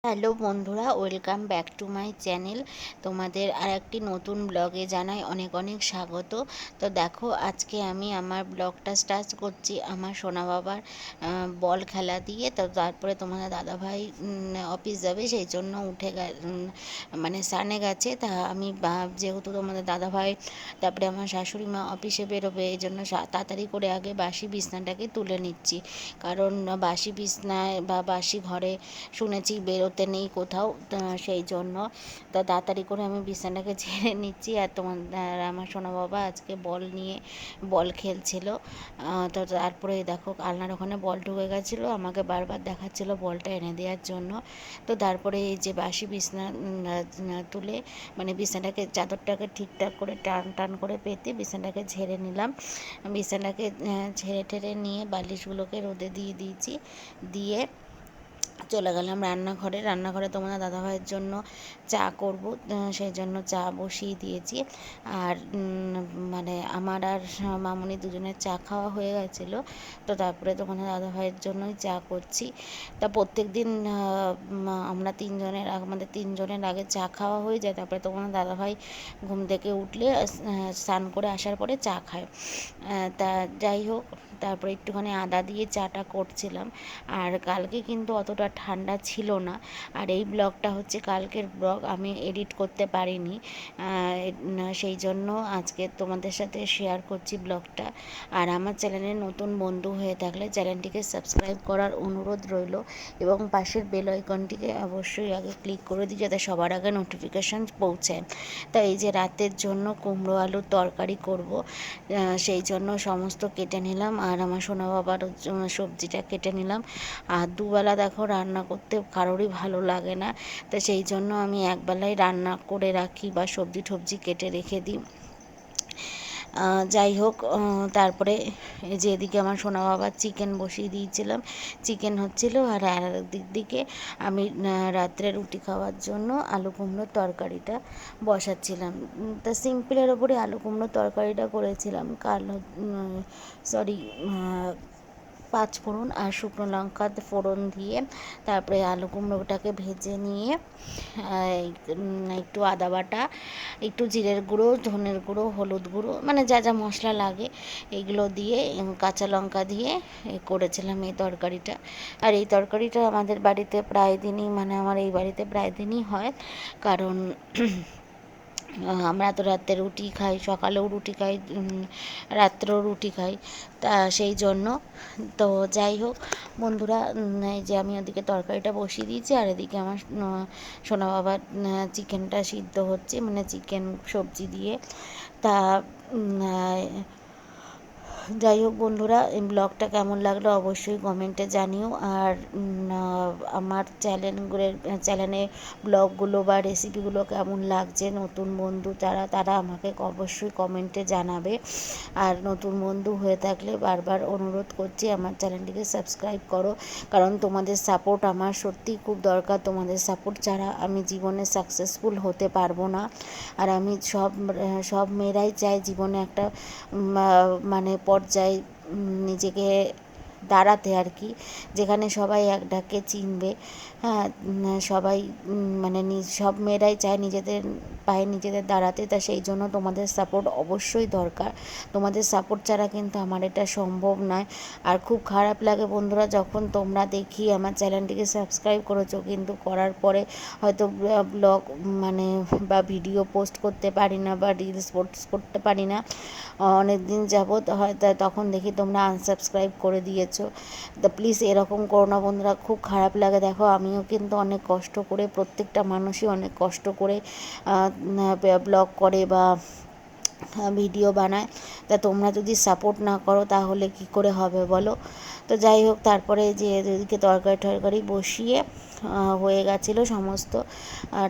Hello বন্ধুরা, welcome back to my channel. তোমাদের আর একটি নতুন ব্লগে জানাই অনেক অনেক স্বাগত। তো দেখো, আজকে আমি আমার ব্লগটা স্টার্ট করছি আমার সোনা বাবার বল খেলা দিয়ে। তো তারপরে তোমাদের দাদাভাই অফিস যাবে, সেই জন্য মানে স্নানে গেছে। তা আমি যেহেতু তোমাদের দাদাভাই তারপরে আমার শাশুড়ি মা অফিসে বেরোবে, এই জন্য তাড়াতাড়ি করে আগে বাসি বিছনাটাকে তুলে নিচ্ছি। কারণ বাসি বিছনায় বা বাসি ঘরে শুনেছি বেরোতে নেই কোথাও, সেই জন্য তো তাড়াতাড়ি করে আমি বিছানাটাকে ঝেড়ে নিচ্ছি। আর আমার সোনা বাবা আজকে বল খেলছিল। তো তারপরে দেখো আলনার ওখানে বল ঢুকে গেছিলো, আমাকে বারবার দেখাচ্ছিলো বলটা এনে দেওয়ার জন্য। তো তারপরে এই যে বাসি বিছনা তুলে মানে বিছানাটাকে চাদরটাকে ঠিকঠাক করে টান টান করে পেতে বিছানাটাকে ঝেড়ে নিলাম। বিছানাটাকে ঝেড়ে ঠেড়ে নিয়ে বালিশগুলোকে রোদে দিয়ে দিয়েছি, দিয়ে চলে গেলাম রান্নাঘরে তোমাদের দাদাভাইয়ের জন্য চা করব, সেই জন্য চা বসিয়ে দিয়েছি। আর মানে আমার আর মামুনি দুজনের চা খাওয়া হয়ে গেছিলো। তো তারপরে তোমাদের দাদাভাইয়ের জন্যই চা করছি। তা প্রত্যেক দিন আমাদের তিনজনের আগে চা খাওয়া হয়ে যায়, তারপরে তোমাদের দাদাভাই ঘুম থেকে উঠলে স্নান করে আসার পরে চা খায়। তা যাই হোক, তারপরে একটুখানি আদা দিয়ে চাটা করছিলাম। আর কালকে কিন্তু অতটা ঠান্ডা ছিল না, আর এই ব্লগটা হচ্ছে কালকের ব্লগ, আমি এডিট করতে পারিনি, সেই জন্য আজকে তোমাদের সাথে শেয়ার করছি ব্লগটা। আর আমার চ্যানেলে নতুন বন্ধু হয়ে থাকলে চ্যানেলটিকে সাবস্ক্রাইব করার অনুরোধ রইল, এবং পাশের বেল আইকনটিকে অবশ্যই আগে ক্লিক করে দিই যাতে সবার আগে নোটিফিকেশান পৌঁছায়। তাই এই যে রাতের জন্য কুমড়ো আলুর তরকারি করব, সেই জন্য সমস্ত কেটে নিলাম, আর আমার সোনা বাবার সবজিটা কেটে নিলাম। আর দুবেলা দেখো রান্না করতে কারোরই ভালো লাগে না, তো সেই জন্য আমি একবেলাই রান্না করে রাখি বা সবজি টবজি কেটে রেখে দিই। যাই হোক, তারপরে এই যে এদিকে আমার সোনা বাবার চিকেন বসিয়ে দিয়েছিলাম, চিকেন হচ্ছিলো। আর দিকে আমি রাত্রে রুটি খাওয়ার জন্য আলু কুমড়োর তরকারিটা বসাচ্ছিলাম। তা সিম্পলের ওপরে আলু কুমড়োর তরকারিটা করেছিলাম সরি পাঁচফোড়ন আর শুকনো লঙ্কা ফোড়ন দিয়ে, তারপরে আলু কুমড়োটাকে ভেজে নিয়ে একটু আদা বাটা, একটু জিরের গুঁড়ো, ধনের গুঁড়ো, হলুদ গুঁড়ো, মানে যা যা মশলা লাগে এগুলো দিয়ে কাঁচা লঙ্কা দিয়ে করেছিলাম এই তরকারিটা। আর এই তরকারিটা আমাদের বাড়িতে প্রায় দিনই, মানে আমার এই বাড়িতে প্রায় দিনই হয়, কারণ আমরা তো রাত্রে রুটি খাই, সকালেও রুটি খাই, রাত্রেও রুটি খাই, তা সেই জন্য। তো যাই হোক বন্ধুরা, এই যে আমি ওদিকে তরকারিটা বসিয়ে দিয়েছি, আর এদিকে আমার সোনা বাবার চিকেনটা সিদ্ধ হচ্ছে, মানে চিকেন সবজি দিয়ে। তা যাই হোক বন্ধুরা, এই ব্লগটা কেমন লাগলো অবশ্যই কমেন্টে জানিও। আর আমার চ্যানেলে ব্লগগুলো বা রেসিপিগুলো কেমন লাগছে, নতুন বন্ধু তারা আমাকে অবশ্যই কমেন্টে জানাবে। আর নতুন বন্ধু হয়ে থাকলে বারবার অনুরোধ করছি আমার চ্যানেলটিকে সাবস্ক্রাইব করো, কারণ তোমাদের সাপোর্ট আমার সত্যিই খুব দরকার। তোমাদের সাপোর্ট ছাড়া আমি জীবনে সাকসেসফুল হতে পারবো না। আর আমি সব মেয়েরাই চায় জীবনে একটা মানে পর্যায়ে নিজেকে দাঁড়াতে আর কি, যেখানে সবাই এক ডাকে চিনবে। হ্যাঁ, সবাই মানে সব মেয়েরাই চায় নিজেদের পায়ে নিজেদের দাঁড়াতে। তা সেই জন্য তোমাদের সাপোর্ট অবশ্যই দরকার। তোমাদের সাপোর্ট ছাড়া কিন্তু আমার এটা সম্ভব নয়। আর খুব খারাপ লাগে বন্ধুরা, যখন তোমরা দেখি আমার চ্যানেলটিকে সাবস্ক্রাইব করেছো, কিন্তু করার পরে হয়তো ব্লগ মানে বা ভিডিও পোস্ট করতে পারি না বা রিলস পোস্ট করতে পারি না অনেক দিন যাবৎ, হয়তো তখন দেখি তোমরা আনসাবস্ক্রাইব করে দিয়েছো। তা প্লিজ এরকম করো না বন্ধুরা, খুব খারাপ লাগে। দেখো আমিও কিন্তু অনেক কষ্ট করে, প্রত্যেকটা মানুষই অনেক কষ্ট করে ব্লগ করে বা ভিডিও বানায়। তা তোমরা যদি সাপোর্ট না করো তাহলে কি করে হবে বলো। তো যাই হোক, তারপরে যে এদিকে তরকারি বসিয়ে হয়ে গেছিলো সমস্ত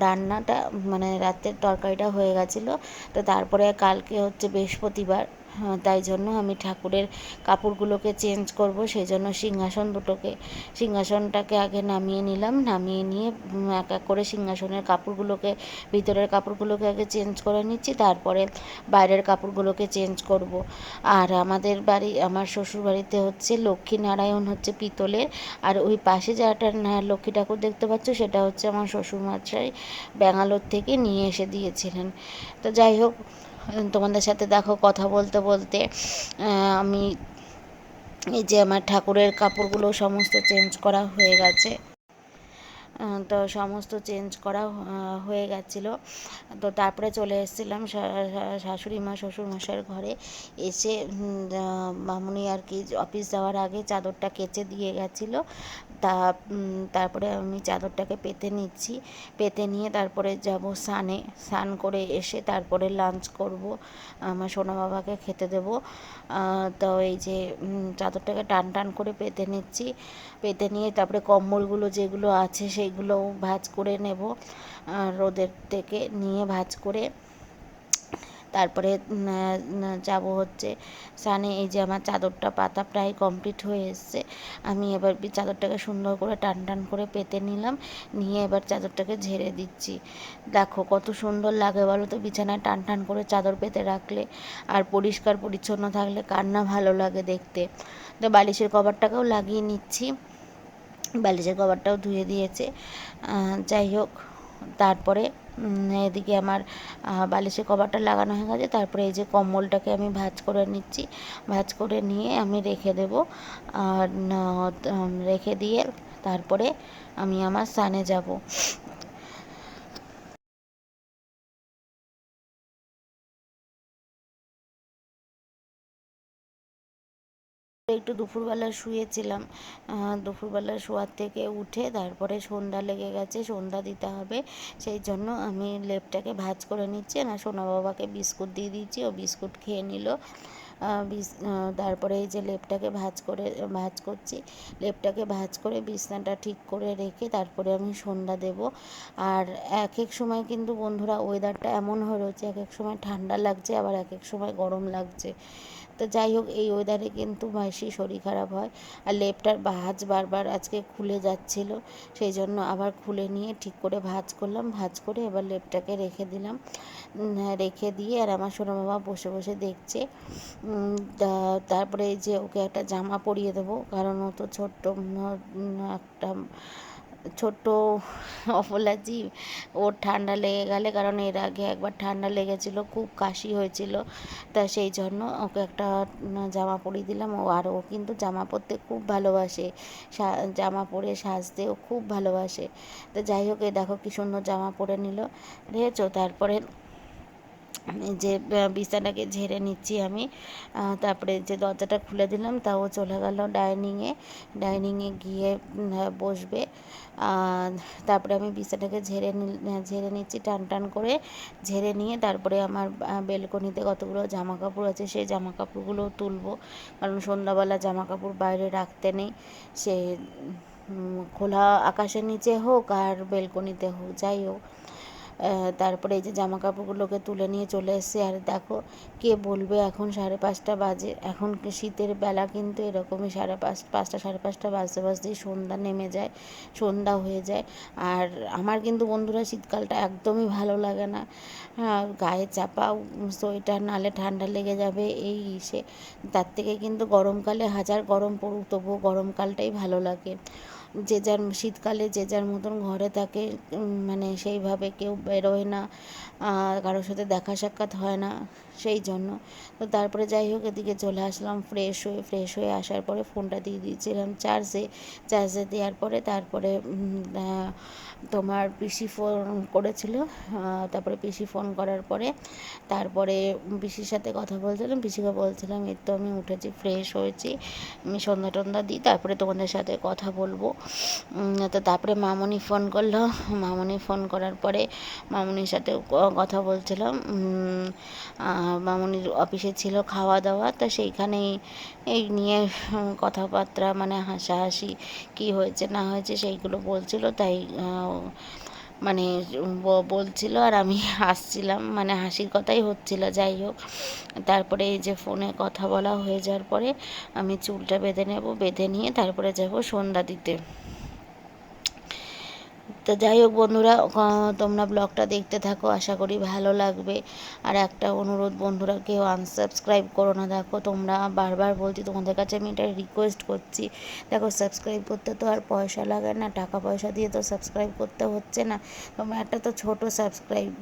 রান্নাটা, মানে রাতের তরকারিটা হয়ে গেছিলো। তো তারপরে কালকে হচ্ছে বৃহস্পতিবার, তাই জন্য আমি ঠাকুরের কাপড়গুলোকে চেঞ্জ করব, সেই জন্য সিংহাসনটাকে আগে নামিয়ে নিলাম। নামিয়ে নিয়ে এক এক করে সিংহাসনের কাপড়গুলোকে, ভিতরের কাপড়গুলোকে আগে চেঞ্জ করে নিচ্ছি, তারপরে বাইরের কাপড়গুলোকে চেঞ্জ করব। আর আমার শ্বশুর বাড়িতে হচ্ছে লক্ষ্মীনারায়ণ হচ্ছে পিতলের, আর ওই পাশে যাটা লক্ষ্মী ঠাকুর দেখতে পাচ্ছ সেটা হচ্ছে আমার শ্বশুরমশাই ব্যাঙ্গালোর থেকে নিয়ে এসে দিয়েছিলেন। তো যাই হোক, তোমাদের সাথে দেখো কথা বলতে বলতে আমি এই যে আমার ঠাকুরের কাপড়গুলো সমস্ত চেঞ্জ করা হয়ে গেছে। তো সমস্ত চেঞ্জ করা হয়ে গেছিলো। তো তারপরে চলে এসেছিলাম শাশুড়ি মা শ্বশুরমশাইয়ের ঘরে। এসে মামুনি আর কি অফিস যাওয়ার আগে চাদরটা কেচে দিয়ে গেছিলো। তারপরে আমি চাদরটাকে পেতে নিচ্ছি। পেতে নিয়ে তারপরে যাব স্নান করে এসে তারপরে লাঞ্চ করব, আমার সোনা বাবাকে খেতে দেবো। তো এই যে চাদরটাকে টান টান করে পেতে নিচ্ছি। পেতে নিয়ে তারপরে কম্বলগুলো যেগুলো আছে সেইগুলোও ভাঁজ করে নেব, রোদের থেকে নিয়ে ভাঁজ করে তারপরে যাব হচ্ছে স্নানে। এই যে আমার চাদরটা পাতা প্রায় কমপ্লিট হয়ে এসছে। আমি এবার চাদরটাকে সুন্দর করে টান টান করে পেতে নিলাম, নিয়ে এবার চাদরটাকে ঝেড়ে দিচ্ছি। দেখো কত সুন্দর লাগে বলো তো, বিছানায় টান টান করে চাদর পেতে রাখলে আর পরিষ্কার পরিচ্ছন্ন থাকলে কার না ভালো লাগে দেখতে। তো বালিশের কভারটাকেও লাগিয়ে নিচ্ছি, বালিশের কভারটাও ধুয়ে দিয়েছে। যাই হোক, তারপরে এদিকে আমার বালিশের কভারটা লাগানো হয়ে গেছে। তারপরে এই যে কম্বলটাকে আমি ভাঁজ করে নিচ্ছি, ভাঁজ করে নিয়ে আমি রেখে দেব। আর রেখে দিয়ে তারপরে আমি আমার স্নানে যাব। একটু দুপুরবেলা শুয়েছিলাম, দুপুরবেলা শোয়ার থেকে উঠে তারপরে সন্ধ্যা লেগে গেছে, সন্ধ্যা দিতে হবে, সেই জন্য আমি লেপটাকে ভাঁজ করে নিচ্ছি। না, সোনা বাবাকে বিস্কুট দিয়ে দিয়েছি, ও বিস্কুট খেয়ে নিল। তারপরে এই যে লেপটাকে ভাঁজ করছি, লেপটাকে ভাঁজ করে বিছনাটা ঠিক করে রেখে তারপরে আমি সন্ধ্যা দেব। আর এক এক সময় কিন্তু বন্ধুরা ওয়েদারটা এমন হয়ে রয়েছে, এক এক সময় ঠান্ডা লাগছে, আবার এক এক সময় গরম লাগছে। তো যাই হোক, এই ওয়েদারে কিন্তু বেশি শরীর খারাপ হয়। আর লেপটার ভাঁজ বারবার আজকে খুলে যাচ্ছিল, সেই জন্য আবার খুলে নিয়ে ঠিক করে ভাঁজ করলাম। ভাঁজ করে এবার লেপটাকে রেখে দিলাম। রেখে দিয়ে আর আমার সোনা বাবা বসে বসে দেখছে। তারপরে এই যে ওকে একটা জামা পরিয়ে দেবো, কারণ ও তো একটা ছোট্ট অফলা জীব, ওর ঠান্ডা লেগে গেলে, কারণ এর আগে একবার ঠান্ডা লেগেছিলো, খুব কাশি হয়েছিল, তা সেই জন্য ওকে একটা জামা পরিয়ে দিলাম। ও কিন্তু জামা পরতে খুব ভালোবাসে, জামা পরে সাজতেও খুব ভালোবাসে। তো যাই হোক, এই দেখো কি সুন্দর জামা পরে নিল, দেখেছো। তারপরে যে বিছানাটাকে ঝেড়ে নিচ্ছি আমি, তারপরে যে দরজাটা খুলে দিলাম, তাও চলে গেল ডাইনিংয়ে গিয়ে বসবে। তারপরে আমি বিছানাটাকে ঝেড়ে নিচ্ছি টান টান করে। ঝেড়ে নিয়ে তারপরে আমার বেলকনিতে কতগুলো জামা কাপড় আছে, সেই জামা কাপড়গুলোও তুলবো, কারণ সন্ধ্যাবেলা জামা কাপড় বাইরে রাখতে নেই, সে খোলা আকাশের নিচে হোক আর বেলকনিতে হোক, যাই হোক। তারপরে এই যে জামা কাপড়গুলোকে তুলে নিয়ে চলে এসেছি। আর দেখো, কে বলবে এখন 5:30 বাজে, এখন শীতের বেলা কিন্তু এরকমই 5:30 5:30 বাজতে বাজতেই সন্ধ্যা নেমে যায়, সন্ধ্যা হয়ে যায়। আর আমার কিন্তু বন্ধুরা শীতকালটা একদমই ভালো লাগে না, গায়ে চাপা সোয়েটার, নালে ঠান্ডা লেগে যাবে এই সে, তার থেকে কিন্তু গরমকালে হাজার গরম পড়ুক তবুও গরমকালটাই ভালো লাগে। যে যার শীতকালে যে যার মতন ঘরে থাকে, মানে সেইভাবে কেউ বেরোয় না, কারোর সাথে দেখা সাক্ষাৎ হয় না, সেই জন্য। তো তারপরে যাই হোক, এদিকে চলে আসলাম ফ্রেশ হয়ে আসার পরে ফোনটা দিয়ে দিয়েছিলাম চার্জে দেওয়ার পরে তারপরে তোমার পিসি ফোন করেছিল। তারপরে পিসি ফোন করার পরে তারপরে পিসির সাথে কথা বলছিলাম, পিসিকে বলছিলাম এই তো আমি উঠেছি, ফ্রেশ হয়েছি, আমি সন্ধ্যা টন্ধ্যা দিই, তারপরে তোমাদের সাথে কথা বলবো। তো তারপরে মামনি ফোন করলো, মামনি ফোন করার পরে মামনির সাথে কথা বলছিলাম। মামনির অফিসে ছিল খাওয়া দাওয়া, তা সেইখানেই এই নিয়ে কথাবার্তা, মানে হাসাহাসি, কী হয়েছে না হয়েছে সেইগুলো বলছিল, তাই মানে বলছিল আর আমি হাসছিলাম, মানে হাসির কথাই হচ্ছিল। যাই হোক, তারপরে এই যে ফোনে কথা বলা হয়ে যাওয়ার পরে আমি চুলটা বেঁধে নেব, বেঁধে নিয়ে তারপরে যাব সন্ধ্যা দিতে। তো যাই হোক বন্ধুরা, তোমরা ব্লগটা দেখতে থাকো, আশা করি ভালো লাগবে। আর একটা অনুরোধ বন্ধুরা, কেউ আনসাবস্ক্রাইব করো না। দেখো তোমরা, বারবার বলছি তোমাদের কাছে, আমি এটা রিকোয়েস্ট করছি। দেখো সাবস্ক্রাইব করতে তো আর পয়সা লাগে না, টাকা পয়সা দিয়ে তো সাবস্ক্রাইব করতে হচ্ছে না। তোমরা একটা তো ছোট সাবস্ক্রাইব,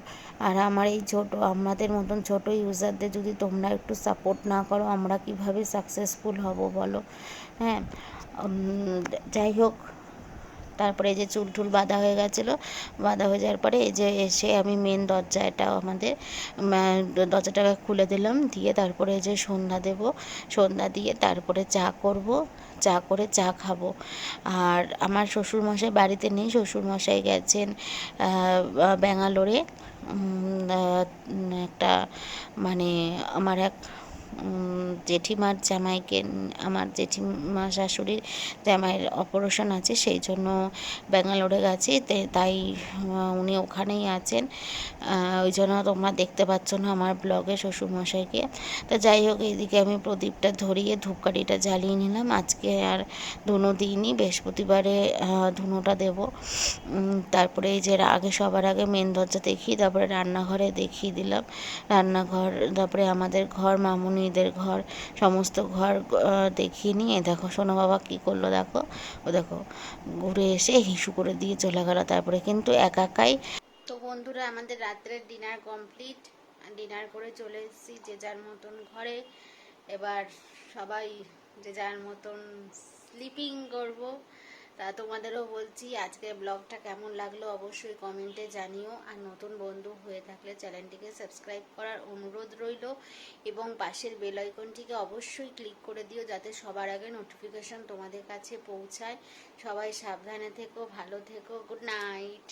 আর আমার এই ছোট, আমাদের মতন ছোট ইউজারদের যদি তোমরা একটু সাপোর্ট না করো, আমরা কিভাবে সাকসেসফুল হব বলো? হ্যাঁ, যাই হোক, তারপরে এই যে চুল টুল বাঁধা হয়ে গেছিলো, বাঁধা হয়ে যাওয়ার পরে এই যে এসে আমি মেন দরজা, এটা আমাদের দরজাটাকে খুলে দিলাম, দিয়ে তারপরে এই যে সন্ধ্যা দেব, সন্ধ্যা দিয়ে তারপরে চা করব, চা করে চা খাবো। আর আমার শ্বশুরমশাই বাড়িতে নেই, শ্বশুরমশাই গেছেন ব্যাঙ্গালোরে, একটা মানে আমার এক জেঠিমার জামাইকে, আমার জেঠিমা শাশুড়ির জামাইয়ের অপারেশন আছে, সেই জন্য ব্যাঙ্গালোরে গেছি, তাই উনি ওখানেই আছেন। ওই জন্য তোমরা দেখতে পাচ্ছ না আমার ব্লগে শ্বশুরমশাইকে। তা যাই হোক, এইদিকে আমি প্রদীপটা ধরিয়ে ধূপকাঠিটা জ্বালিয়ে নিলাম। আজকে আর ধুনো দিইনি, বৃহস্পতিবারে ধুনোটা দেব। তারপরে এই যে আগে, সবার আগে মেন দরজা দেখিয়ে, তারপরে রান্নাঘরে দেখিয়ে দিলাম, রান্নাঘর, তারপরে আমাদের ঘর, মামুনিদের ঘর, সমস্ত ঘর দেখিয়ে নিয়ে, দেখো সোনা বাবা কী করলো, দেখো ও, দেখো ঘুরে এসে হিসু করে দিয়ে চলে গেল, তারপরে কিন্তু একাই। তো বন্ধুরা, আমাদের রাত্রের ডিনার কমপ্লিট, ডিনার করে চলে এসেছি যে যার মতন ঘরে। এবার সবাই যে যার মতন স্লিপিং করব। তা তোমাদেরও বলছি, আজকের ব্লগটা কেমন লাগলো অবশ্যই কমেন্টে জানিও। আর নতুন বন্ধু হয়ে থাকলে চ্যানেলটিকে সাবস্ক্রাইব করার অনুরোধ রইল, এবং পাশের বেল আইকনটিকে অবশ্যই ক্লিক করে দিও, যাতে সবার আগে নোটিফিকেশন তোমাদের কাছে পৌঁছায়। সবাই সাবধানে থেকো, ভালো থেকো, গুড নাইট।